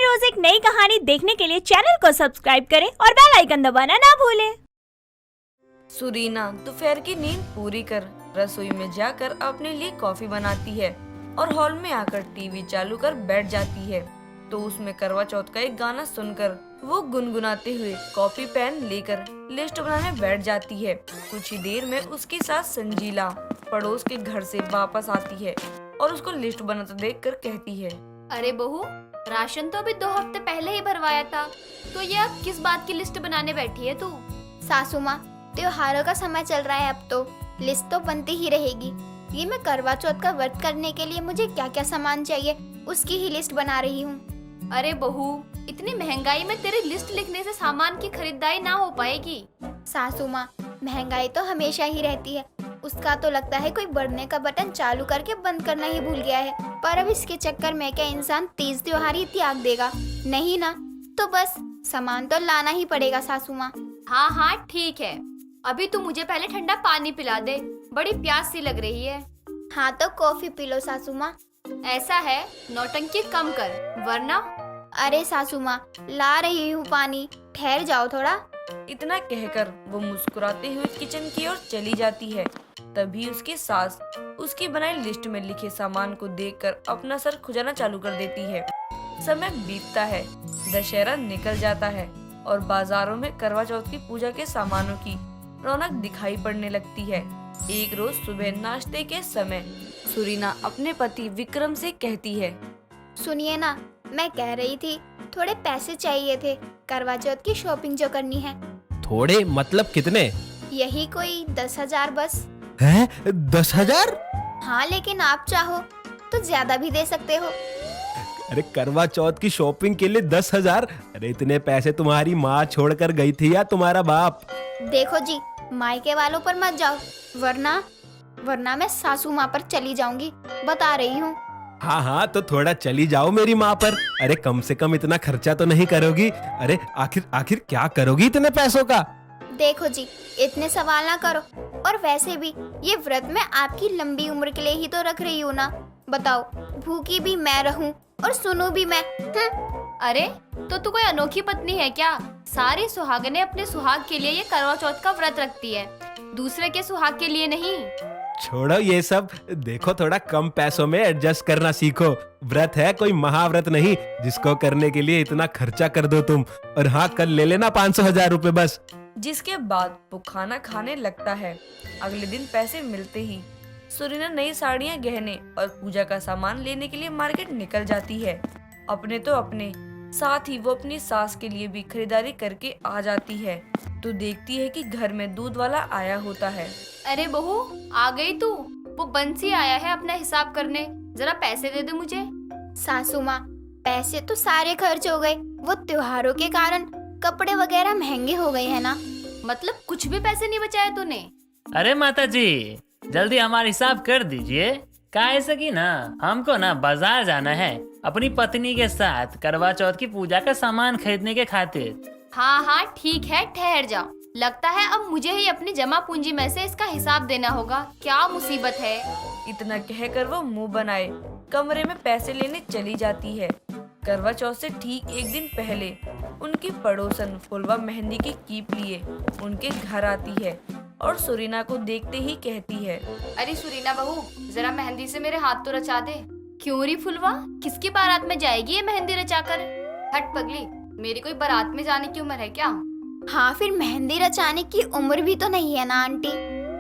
हर रोज एक नई कहानी देखने के लिए चैनल को सब्सक्राइब करें और बेल आइकन दबाना ना भूलें। सुरीना दोपहर की नींद पूरी कर रसोई में जाकर अपने लिए कॉफी बनाती है और हॉल में आकर टीवी चालू कर बैठ जाती है। तो उसमें करवा चौथ का एक गाना सुनकर वो गुनगुनाते हुए कॉपी पेन लेकर लिस्ट बनाने बैठ जाती है। कुछ ही देर में उसकी सास संजीला पड़ोस के घर से वापस आती है और उसको लिस्ट बनाते देखकर कहती है, अरे बहू, राशन तो अभी 2 हफ्ते पहले ही भरवाया था, तो ये अब किस बात की लिस्ट बनाने बैठी है तू? सासू माँ, त्योहारों का समय चल रहा है, अब तो लिस्ट तो बनती ही रहेगी। ये मैं करवा चौथ का व्रत करने के लिए मुझे क्या क्या सामान चाहिए उसकी ही लिस्ट बना रही हूँ। अरे बहू, इतनी महंगाई में तेरी लिस्ट लिखने से सामान की खरीदारी ना हो पाएगी। सासू माँ, महंगाई तो हमेशा ही रहती है, उसका तो लगता है कोई बढ़ने का बटन चालू करके बंद करना ही भूल गया है। पर अब इसके चक्कर में क्या इंसान तीज त्योहार ही त्याग देगा? नहीं ना, तो बस सामान तो लाना ही पड़ेगा सासू माँ। हाँ हाँ ठीक है, अभी तू मुझे पहले ठंडा पानी पिला दे, बड़ी प्यास सी लग रही है। हाँ तो कॉफी पी लो सासू माँ। ऐसा है, नौटंकी कम कर, वरना। अरे सासू माँ, ला रही हूँ पानी, ठहर जाओ थोड़ा। इतना कहकर वो मुस्कुराते हुए किचन की ओर चली जाती है। तभी उसकी सास उसकी बनाई लिस्ट में लिखे सामान को देखकर अपना सर खुजाना चालू कर देती है। समय बीतता है, दशहरा निकल जाता है और बाजारों में करवा चौथ की पूजा के सामानों की रौनक दिखाई पड़ने लगती है। एक रोज सुबह नाश्ते के समय सुरीना अपने पति विक्रम से कहती है, सुनिए ना, मैं कह रही थी थोड़े पैसे चाहिए थे, करवा चौथ की शॉपिंग जो करनी है। थोड़े मतलब कितने? यही कोई 10,000 बस। हैं? 10,000? हाँ, लेकिन आप चाहो तो ज्यादा भी दे सकते हो। अरे करवा चौथ की शॉपिंग के लिए 10,000? अरे इतने पैसे तुम्हारी माँ छोड़कर गई थी या तुम्हारा बाप? देखो जी, मायके वालों पर मत जाओ, वरना मैं सासू माँ पर चली जाऊंगी, बता रही हूँ। हाँ हाँ, तो थोड़ा चली जाओ मेरी माँ पर। अरे कम से कम इतना खर्चा तो नहीं करोगी? अरे आखिर क्या करोगी इतने पैसों का? देखो जी, इतने सवाल ना करो, और वैसे भी ये व्रत मैं आपकी लंबी उम्र के लिए ही तो रख रही हूँ ना। बताओ, भूखी भी मैं रहूँ और सुनूं भी मैं। अरे तो तू कोई अनोखी पत्नी है क्या? सारी सुहागनें अपने सुहाग के लिए ये करवा चौथ का व्रत रखती है, दूसरे के सुहाग के लिए नहीं। छोड़ो ये सब, देखो थोड़ा कम पैसों में एडजस्ट करना सीखो। व्रत है कोई महाव्रत नहीं जिसको करने के लिए इतना खर्चा कर दो तुम। और हाँ, कल ले लेना 500,000 रुपए बस। जिसके बाद वो खाना खाने लगता है। अगले दिन पैसे मिलते ही सुरीना नई साड़ियाँ, गहने और पूजा का सामान लेने के लिए मार्केट निकल जाती है। अपने तो अपने साथ ही वो अपनी सास के लिए भी खरीदारी करके आ जाती है। तो देखती है कि घर में दूध वाला आया होता है। अरे बहू, आ गई तू? वो बंसी आया है अपना हिसाब करने, जरा पैसे दे दे मुझे। सासू माँ, पैसे तो सारे खर्च हो गए, वो त्योहारों के कारण कपड़े वगैरह महंगे हो गए हैं ना। मतलब कुछ भी पैसे नहीं बचाए तूने? अरे माता जी, जल्दी हमारा हिसाब कर दीजिए। कैसे की ना, हमको ना बाजार जाना है अपनी पत्नी के साथ करवा चौथ की पूजा का सामान खरीदने के खातिर। हाँ हाँ ठीक है, ठहर जाओ। लगता है अब मुझे ही अपनी जमा पूंजी में से इसका हिसाब देना होगा। क्या मुसीबत है। इतना कहकर वो मुंह बनाए कमरे में पैसे लेने चली जाती है। करवा चौथ से ठीक एक दिन पहले उनकी पड़ोसन फुलवा मेहंदी की कीप लिए उनके घर आती है और सुरीना को देखते ही कहती है, अरे सुरीना बहू, जरा मेहंदी से मेरे हाथ तो रचा दे। क्यों री फुलवा, किसकी बारात में जाएगी ये मेहंदी रचाकर? हट पगली, मेरी कोई बारात में जाने की उम्र है क्या? हाँ, फिर मेहंदी रचाने की उम्र भी तो नहीं है ना आंटी।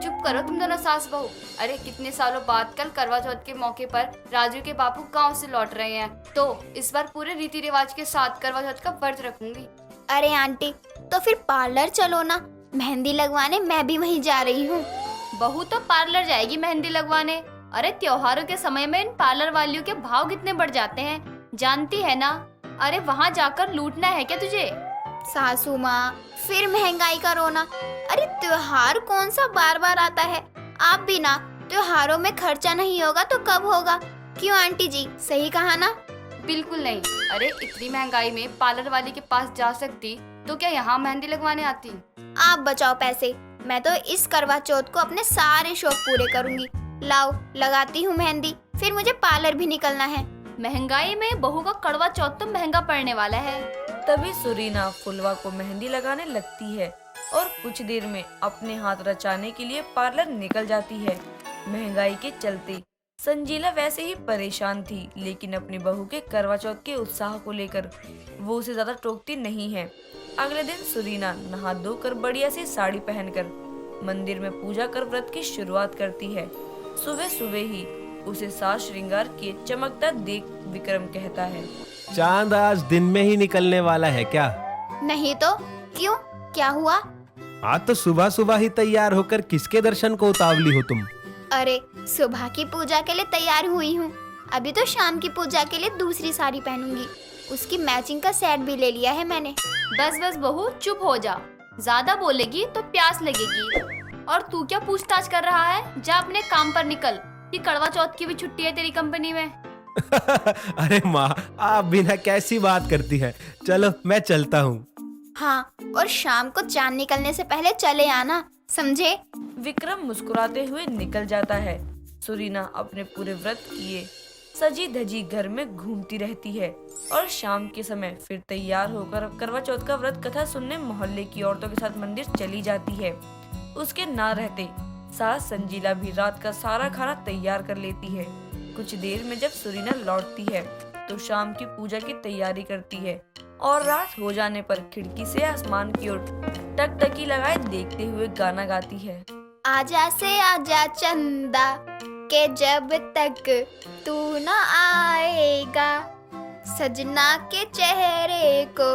चुप करो तुम दोनों सास बहू। अरे कितने सालों बाद कल करवा चौथ के मौके पर राजू के बापू गांव से लौट रहे हैं, तो इस बार पूरे रीति रिवाज के साथ करवा चौथ का व्रत रखूंगी। अरे आंटी, तो फिर पार्लर चलो ना, मेहंदी लगवाने मैं भी वहीं जा रही हूँ। बहू तो पार्लर जाएगी मेहंदी लगवाने? अरे त्योहारों के समय में इन पार्लर वालियों के भाव कितने बढ़ जाते हैं, जानती है ना। अरे वहाँ जाकर लूटना है क्या तुझे? सासू माँ, फिर महंगाई का रोना। अरे त्योहार कौन सा बार बार आता है? आप भी ना, त्योहारों में खर्चा नहीं होगा तो कब होगा? क्यों आंटी जी, सही कहा ना? बिल्कुल नहीं। अरे इतनी महंगाई में पार्लर वाली के पास जा सकती तो क्या यहाँ मेहंदी लगवाने आती? आप बचाओ पैसे, मैं तो इस करवा चौथ को अपने सारे शौक पूरे करूंगी। लाओ, लगाती हूँ मेहंदी, फिर मुझे पार्लर भी निकलना है। महंगाई में बहू का कड़वा चौथ तो महंगा पड़ने वाला है। तभी सुरीना फुलवा को मेहंदी लगाने लगती है और कुछ देर में अपने हाथ रचाने के लिए पार्लर निकल जाती है। महंगाई के चलते संजीला वैसे ही परेशान थी, लेकिन अपनी बहू के करवा चौथ के उत्साह को लेकर वो उसे ज्यादा टोकती नहीं है। अगले दिन सुरीना नहा धोकर बढ़िया सी साड़ी पहनकर मंदिर में पूजा कर व्रत की शुरुआत करती है। सुबह सुबह ही उसे साज श्रृंगार किए चमकता देख विक्रम कहता है, चांद आज दिन में ही निकलने वाला है क्या? नहीं तो क्यों, क्या हुआ? आज तो सुबह सुबह ही तैयार होकर किसके दर्शन को उतावली हो तुम? अरे सुबह की पूजा के लिए तैयार हुई हूँ। अभी तो शाम की पूजा के लिए दूसरी साड़ी पहनूंगी। उसकी मैचिंग का सेट भी ले लिया है मैंने। बस बस बहू चुप हो जा, ज्यादा बोलेगी तो प्यास लगेगी। और तू क्या पूछताछ कर रहा है? जा अपने काम पर निकल, कि कड़वा चौथ की भी छुट्टी है तेरी कंपनी में। अरे माँ, आप बिना कैसी बात करती हैं। चलो मैं चलता हूँ। हाँ, और शाम को चांद निकलने से पहले चले आना, समझे? विक्रम मुस्कुराते हुए निकल जाता है। सुरीना अपने पूरे व्रत किए सजी धजी घर में घूमती रहती है और शाम के समय फिर तैयार होकर करवा चौथ का व्रत कथा सुनने मोहल्ले की औरतों के साथ मंदिर चली जाती है। उसके ना रहते सास संजीला भी रात का सारा खाना तैयार कर लेती है। कुछ देर में जब सुरीना लौटती है तो शाम की पूजा की तैयारी करती है और रात हो जाने पर खिड़की से आसमान की ओर टकटकी लगाए देखते हुए गाना गाती है। आजा से आजा चंदा के जब तक तू न आएगा, सजना के चेहरे को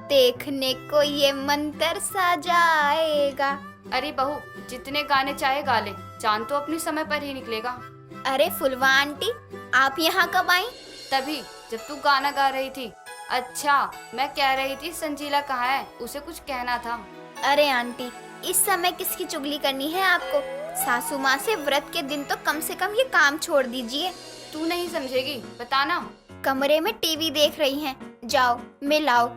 देखने को ये मंतर सा जाएगा। अरे बहू, जितने गाने चाहे गा ले, चांद तो अपने समय पर ही निकलेगा। अरे फुलवा आंटी, आप यहाँ कब आई? तभी जब तू गाना गा रही थी। अच्छा, मैं कह रही थी संजीला कहाँ है, उसे कुछ कहना था। अरे आंटी, इस समय किसकी चुगली करनी है आपको? सासू माँ से व्रत के दिन तो कम से कम ये काम छोड़ दीजिए। तू नहीं समझेगी, बताना। कमरे में टीवी देख रही हैं, जाओ मिलाओ।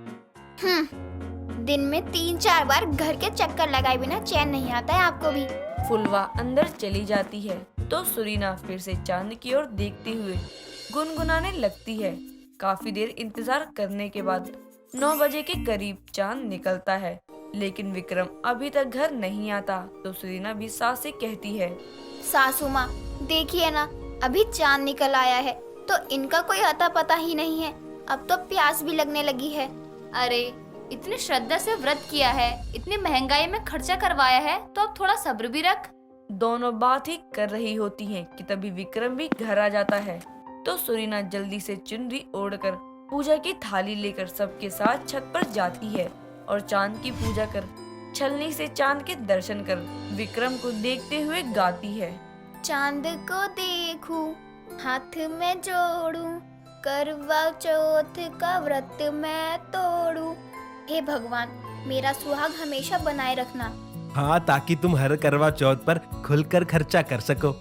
दिन में 3-4 बार घर के चक्कर लगाए बिना चैन नहीं आता है आपको भी। फुलवा अंदर चली जाती है तो सुरीना फिर से चांद की ओर देखते हुए गुनगुनाने लगती है। काफी देर इंतजार करने के बाद 9 बजे के करीब चांद निकलता है, लेकिन विक्रम अभी तक घर नहीं आता तो सुरीना भी सास से कहती है, सासू माँ देखिए ना, अभी चांद निकल आया है तो इनका कोई अता पता ही नहीं है। अब तो प्यास भी लगने लगी है। अरे इतनी श्रद्धा से व्रत किया है, इतनी महंगाई में खर्चा करवाया है, तो अब थोड़ा सब्र भी रख। दोनों बात ही कर रही होती हैं कि तभी विक्रम भी घर आ जाता है तो सुरीना जल्दी से चुनरी ओढ़कर पूजा की थाली लेकर सबके साथ छत पर जाती है और चांद की पूजा कर छलनी से चांद के दर्शन कर विक्रम को देखते हुए गाती है। चांद को देखूं, हाथ में जोड़ूं, करवा चौथ का व्रत मैं तोड़ूं। हे भगवान, मेरा सुहाग हमेशा बनाए रखना। हाँ, ताकि तुम हर करवा चौथ पर खुलकर खर्चा कर सको।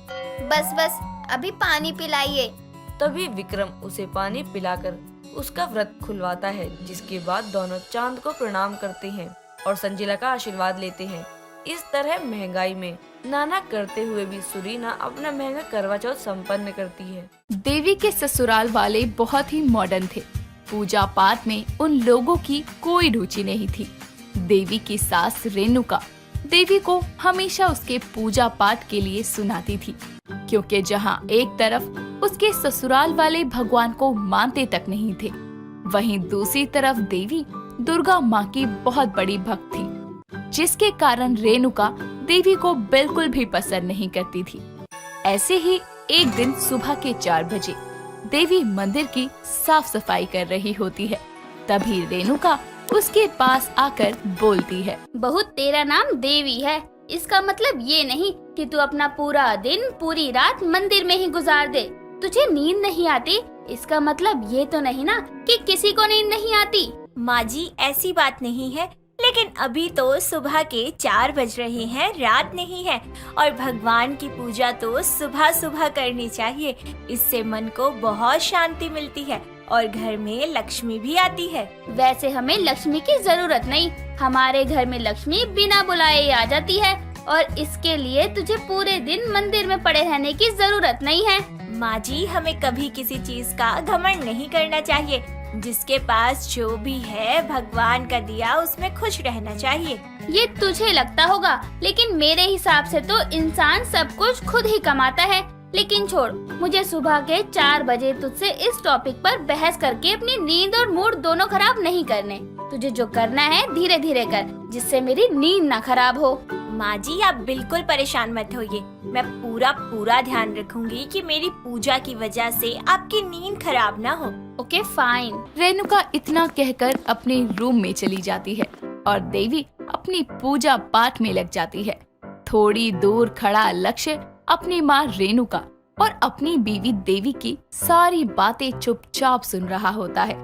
बस बस, अभी पानी पिलाइए। तभी विक्रम उसे पानी पिलाकर उसका व्रत खुलवाता है, जिसके बाद दोनों चांद को प्रणाम करते हैं और संजीला का आशीर्वाद लेते हैं। इस तरह महंगाई में नाना करते हुए भी सुरीना अपना महंगा करवा चौथ संपन्न करती है। देवी के ससुराल वाले बहुत ही मॉडर्न थे। पूजा पाठ में उन लोगों की कोई रुचि नहीं थी। देवी की सास रेणुका देवी को हमेशा उसके पूजा पाठ के लिए सुनाती थी, क्योंकि जहाँ एक तरफ उसके ससुराल वाले भगवान को मानते तक नहीं थे, वहीं दूसरी तरफ देवी दुर्गा माँ की बहुत बड़ी भक्त थी, जिसके कारण रेणुका देवी को बिल्कुल भी पसंद नहीं करती थी। ऐसे ही एक दिन सुबह के 4 बजे देवी मंदिर की साफ सफाई कर रही होती है। तभी रेणुका उसके पास आकर बोलती है, बहुत तेरा नाम देवी है, इसका मतलब ये नहीं कि तू अपना पूरा दिन पूरी रात मंदिर में ही गुजार दे। तुझे नींद नहीं आती, इसका मतलब ये तो नहीं ना कि किसी को नींद नहीं आती। माँ जी, ऐसी बात नहीं है, लेकिन अभी तो सुबह के 4 बज रहे हैं, रात नहीं है, और भगवान की पूजा तो सुबह सुबह करनी चाहिए। इससे मन को बहुत शांति मिलती है और घर में लक्ष्मी भी आती है। वैसे हमें लक्ष्मी की जरूरत नहीं, हमारे घर में लक्ष्मी बिना बुलाए आ जाती है और इसके लिए तुझे पूरे दिन मंदिर में पड़े रहने की जरूरत नहीं है। माँ जी, हमें कभी किसी चीज का घमंड नहीं करना चाहिए। जिसके पास जो भी है भगवान का दिया, उसमें खुश रहना चाहिए। ये तुझे लगता होगा, लेकिन मेरे हिसाब से तो इंसान सब कुछ खुद ही कमाता है। लेकिन छोड़, मुझे सुबह के 4 बजे तुझसे इस टॉपिक पर बहस करके अपनी नींद और मूड दोनों खराब नहीं करने। तुझे जो करना है धीरे धीरे कर, जिससे मेरी नींद ना खराब हो। माँ जी, आप बिल्कुल परेशान मत होइए। मैं पूरा ध्यान रखूंगी कि मेरी पूजा की वजह से आपकी नींद खराब ना हो। Okay fine. रेणुका इतना कहकर अपने रूम में चली जाती है और देवी अपनी पूजा पाठ में लग जाती है। थोड़ी दूर खड़ा लक्ष्य अपनी माँ रेणुका और अपनी बीवी देवी की सारी बातें चुपचाप सुन रहा होता है।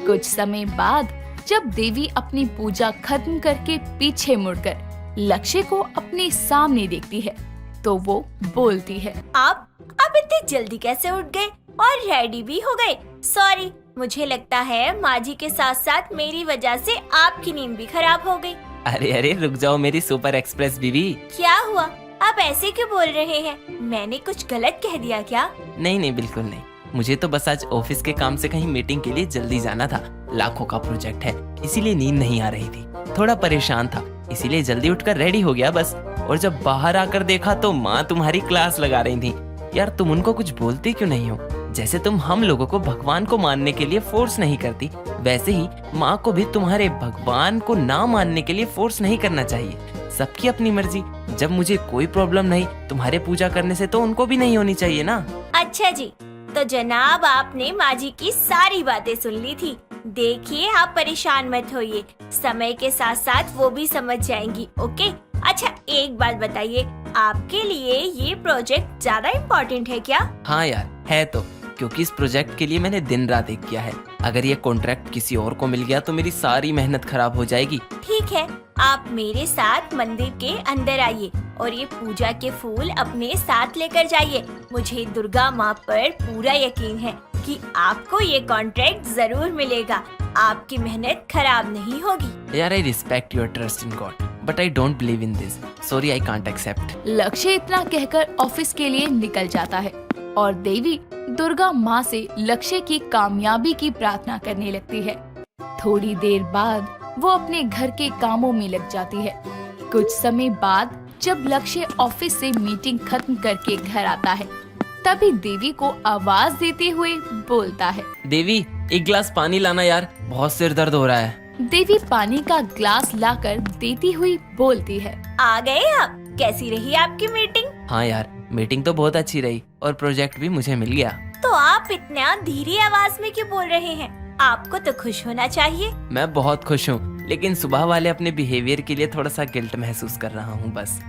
कुछ समय बाद जब देवी अपनी पूजा खत्म करके पीछे मुड़कर लक्ष्य को अपने सामने देखती है तो वो बोलती है, आप इतनी जल्दी कैसे उठ गए और रेडी भी हो गए? सॉरी, मुझे लगता है माँ जी के साथ साथ मेरी वजह से आपकी नींद भी खराब हो गई। अरे रुक जाओ मेरी सुपर एक्सप्रेस बीवी। क्या हुआ? आप ऐसे क्यों बोल रहे हैं? मैंने कुछ गलत कह दिया क्या? नहीं बिल्कुल नहीं। मुझे तो बस आज ऑफिस के काम से कहीं मीटिंग के लिए जल्दी जाना था। लाखों का प्रोजेक्ट है, इसीलिए नींद नहीं आ रही थी। थोड़ा परेशान था, इसीलिए जल्दी उठकर रेडी हो गया बस। और जब बाहर आकर देखा तो माँ तुम्हारी क्लास लगा रही थी। यार तुम उनको कुछ बोलती क्यों नहीं हो? जैसे तुम हम लोगों को भगवान को मानने के लिए फोर्स नहीं करती, वैसे ही माँ को भी तुम्हारे भगवान को ना मानने के लिए फोर्स नहीं करना चाहिए। सबकी अपनी मर्जी। जब मुझे कोई प्रॉब्लम नहीं तुम्हारे पूजा करने से, तो उनको भी नहीं होनी चाहिए ना। अच्छा जी, तो जनाब आपने माँ जी की सारी बातें सुन ली थी। देखिए, आप परेशान मत होइए, समय के साथ साथ वो भी समझ जाएंगी। ओके? अच्छा, एक बात बताइए, आपके लिए ये प्रोजेक्ट ज्यादा इम्पोर्टेंट है क्या? हाँ यार है तो, क्योंकि इस प्रोजेक्ट के लिए मैंने दिन रात एक किया है। अगर ये कॉन्ट्रैक्ट किसी और को मिल गया तो मेरी सारी मेहनत खराब हो जाएगी। ठीक है, आप मेरे साथ मंदिर के अंदर आइए और ये पूजा के फूल अपने साथ लेकर जाइए। मुझे दुर्गा माँ पर पूरा यकीन है कि आपको ये कॉन्ट्रैक्ट जरूर मिलेगा। आपकी मेहनत खराब नहीं होगी। यार I respect your trust in God, but I don't believe in this. Sorry, I can't accept. Lakshya इतना कहकर ऑफिस के लिए निकल जाता है और देवी दुर्गा माँ से लक्ष्य की कामयाबी की प्रार्थना करने लगती है। थोड़ी देर बाद वो अपने घर के कामों में लग जाती है। कुछ समय बाद जब लक्ष्य ऑफिस से मीटिंग खत्म करके घर आता है, तभी देवी को आवाज देते हुए बोलता है, देवी एक गिलास पानी लाना यार, बहुत सिर दर्द हो रहा है। देवी पानी का ग्लास लाकर देती हुई बोलती है, आ गए आप? कैसी रही आपकी मीटिंग? हाँ यार, मीटिंग तो बहुत अच्छी रही और प्रोजेक्ट भी मुझे मिल गया। तो आप इतना धीरे आवाज में क्यों बोल रहे हैं? आपको तो खुश होना चाहिए। मैं बहुत खुश हूँ, लेकिन सुबह वाले अपने बिहेवियर के लिए थोड़ा सा गिल्ट महसूस कर रहा हूँ बस।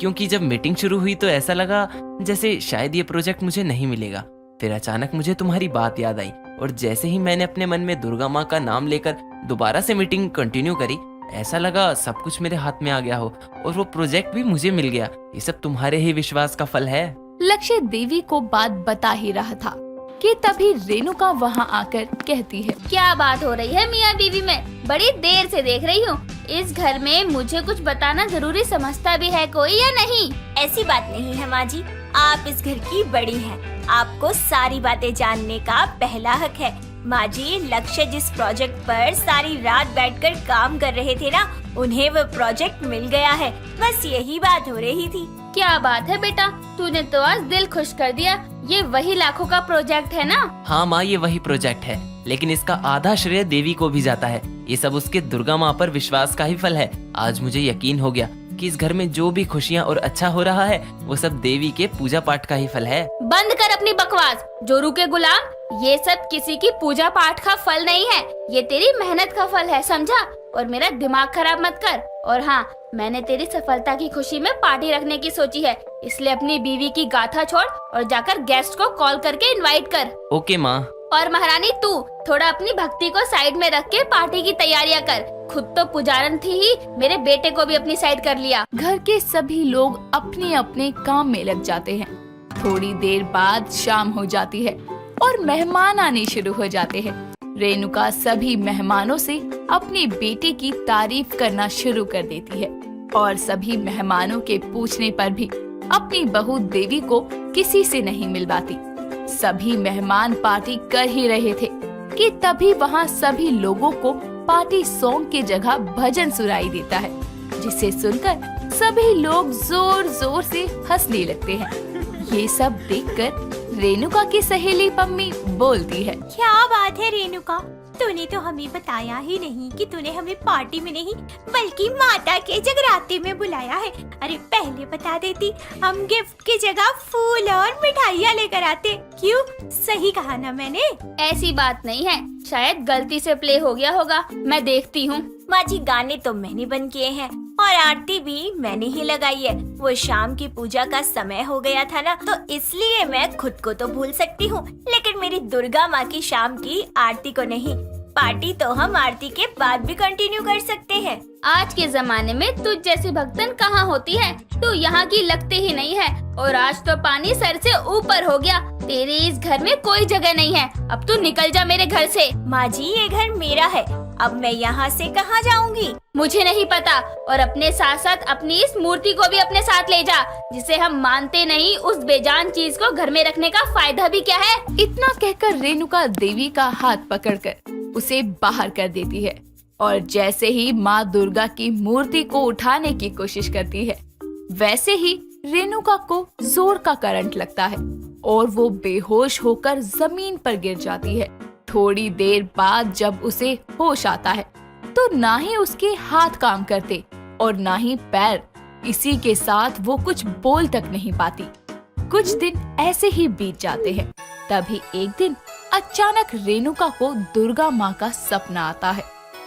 क्योंकि जब मीटिंग शुरू हुई तो ऐसा लगा जैसे शायद ये प्रोजेक्ट मुझे नहीं मिलेगा। फिर अचानक मुझे तुम्हारी बात याद आई और जैसे ही मैंने अपने मन में दुर्गा माँ का नाम लेकर दोबारा से मीटिंग कंटिन्यू करी, ऐसा लगा सब कुछ मेरे हाथ में आ गया हो और वो प्रोजेक्ट भी मुझे मिल गया। ये सब तुम्हारे ही विश्वास का फल है। लक्ष्य देवी को बात बता ही रहा था कि तभी रेणुका वहाँ आकर कहती है, क्या बात हो रही है मियाँ बीवी में? बड़ी देर से देख रही हूँ। इस घर में मुझे कुछ बताना जरूरी समझता भी है कोई या नहीं? ऐसी बात नहीं है माँ जी, आप इस घर की बड़ी हैं। आपको सारी बातें जानने का पहला हक है। माँ जी, लक्ष्य जिस प्रोजेक्ट पर सारी रात बैठकर काम कर रहे थे ना, उन्हें वो प्रोजेक्ट मिल गया है। बस यही बात हो रही थी। क्या बात है बेटा, तूने तो आज दिल खुश कर दिया। ये वही लाखों का प्रोजेक्ट है ना? हाँ माँ, ये वही प्रोजेक्ट है, लेकिन इसका आधा श्रेय देवी को भी जाता है। ये सब उसके दुर्गा माँ पर विश्वास का ही फल है। आज मुझे यकीन हो गया कि इस घर में जो भी खुशियाँ और अच्छा हो रहा है वो सब देवी के पूजा पाठ का ही फल है। बंद कर अपनी बकवास जोरू के गुलाम। ये सब किसी की पूजा पाठ का फल नहीं है, ये तेरी मेहनत का फल है, समझा? और मेरा दिमाग खराब मत कर। और हाँ, मैंने तेरी सफलता की खुशी में पार्टी रखने की सोची है, इसलिए अपनी बीवी की गाथा छोड़ और जाकर गेस्ट को कॉल करके इनवाइट कर। ओके माँ। और महारानी तू थोड़ा अपनी भक्ति को साइड में रख के पार्टी की तैयारियां कर। खुद तो पुजारन थी ही, मेरे बेटे को भी अपनी साइड कर लिया। घर के सभी लोग अपने अपने काम में लग जाते हैं। थोड़ी देर बाद शाम हो जाती है और मेहमान आने शुरू हो जाते हैं। रेणुका सभी मेहमानों से अपने बेटे की तारीफ करना शुरू कर देती है और सभी मेहमानों के पूछने पर भी अपनी बहू देवी को किसी से नहीं मिलवाती। सभी मेहमान पार्टी कर ही रहे थे कि तभी वहाँ सभी लोगों को पार्टी सॉन्ग की जगह भजन सुनाई देता है, जिसे सुनकर सभी लोग जोर जोर से हंसने लगते हैं। ये सब देखकर रेणुका की सहेली पम्मी बोलती है, क्या बात है रेणुका, तूने तो हमें बताया ही नहीं कि तूने हमें पार्टी में नहीं बल्कि माता के जगराते में बुलाया है। अरे पहले बता देती, हम गिफ्ट की जगह फूल और मिठाइयाँ लेकर आते। क्यों, सही कहा ना मैंने? ऐसी बात नहीं है, शायद गलती से प्ले हो गया होगा, मैं देखती हूँ। माँ जी, गाने तो मैंने बंद किए हैं और आरती भी मैंने ही लगाई है। वो शाम की पूजा का समय हो गया था ना, तो इसलिए मैं खुद को तो भूल सकती हूँ, लेकिन मेरी दुर्गा माँ की शाम की आरती को नहीं। पार्टी तो हम आरती के बाद भी कंटिन्यू कर सकते हैं। आज के जमाने में तुझ जैसी भक्तन कहाँ होती है, तू यहाँ की लगती ही नहीं है। और आज तो पानी सर से ऊपर हो गया, तेरे इस घर में कोई जगह नहीं है, अब तू निकल जा मेरे घर से। माँ जी, ये घर मेरा है, अब मैं यहाँ से कहाँ जाऊँगी? मुझे नहीं पता, और अपने साथ साथ अपनी इस मूर्ति को भी अपने साथ ले जा, जिसे हम मानते नहीं। उस बेजान चीज को घर में रखने का फायदा भी क्या है? इतना कहकर रेणुका देवी का हाथ पकड़कर उसे बाहर कर देती है और जैसे ही माँ दुर्गा की मूर्ति को उठाने की कोशिश करती है, वैसे ही रेणुका को जोर का करंट लगता है और वो बेहोश होकर जमीन पर गिर जाती है। थोड़ी देर बाद जब उसे होश आता है तो ना ही उसके हाथ काम करते और ना ही पैर, इसी के साथ वो कुछ बोल तक नहीं पाती। कुछ दिन ऐसे ही बीत जाते हैं। तभी एक दिन अचानक रेणुका को दुर्गा माँ का सपना आता है,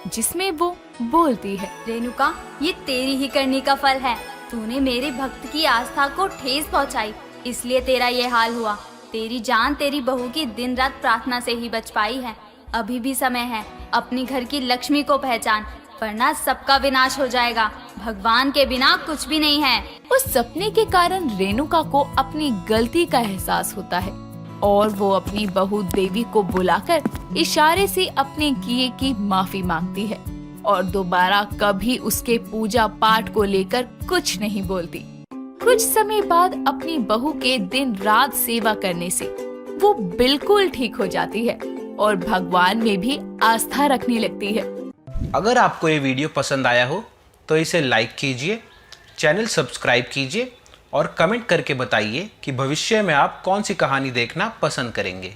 जिसमें वो बोलती है, रेणुका, ये तेरी ही करनी का फल है। तूने मेरे भक्त की आस्था को ठेस पहुंचाई, इसलिए तेरा ये हाल हुआ। तेरी जान तेरी बहू की दिन रात प्रार्थना से ही बच पाई है। अभी भी समय है, अपनी घर की लक्ष्मी को पहचान, वरना सबका विनाश हो जाएगा। भगवान के बिना कुछ भी नहीं है। उस सपने के कारण रेणुका को अपनी गलती का एहसास होता है और वो अपनी बहू देवी को बुलाकर इशारे से अपने किए की माफी मांगती है और दोबारा कभी उसके पूजा पाठ को लेकर कुछ नहीं बोलती। कुछ समय बाद अपनी बहू के दिन रात सेवा करने से वो बिल्कुल ठीक हो जाती है और भगवान में भी आस्था रखने लगती है। अगर आपको ये वीडियो पसंद आया हो तो इसे लाइक कीजिए, चैनल सब्सक्राइब कीजिए और कमेंट करके बताइए कि भविष्य में आप कौन सी कहानी देखना पसंद करेंगे।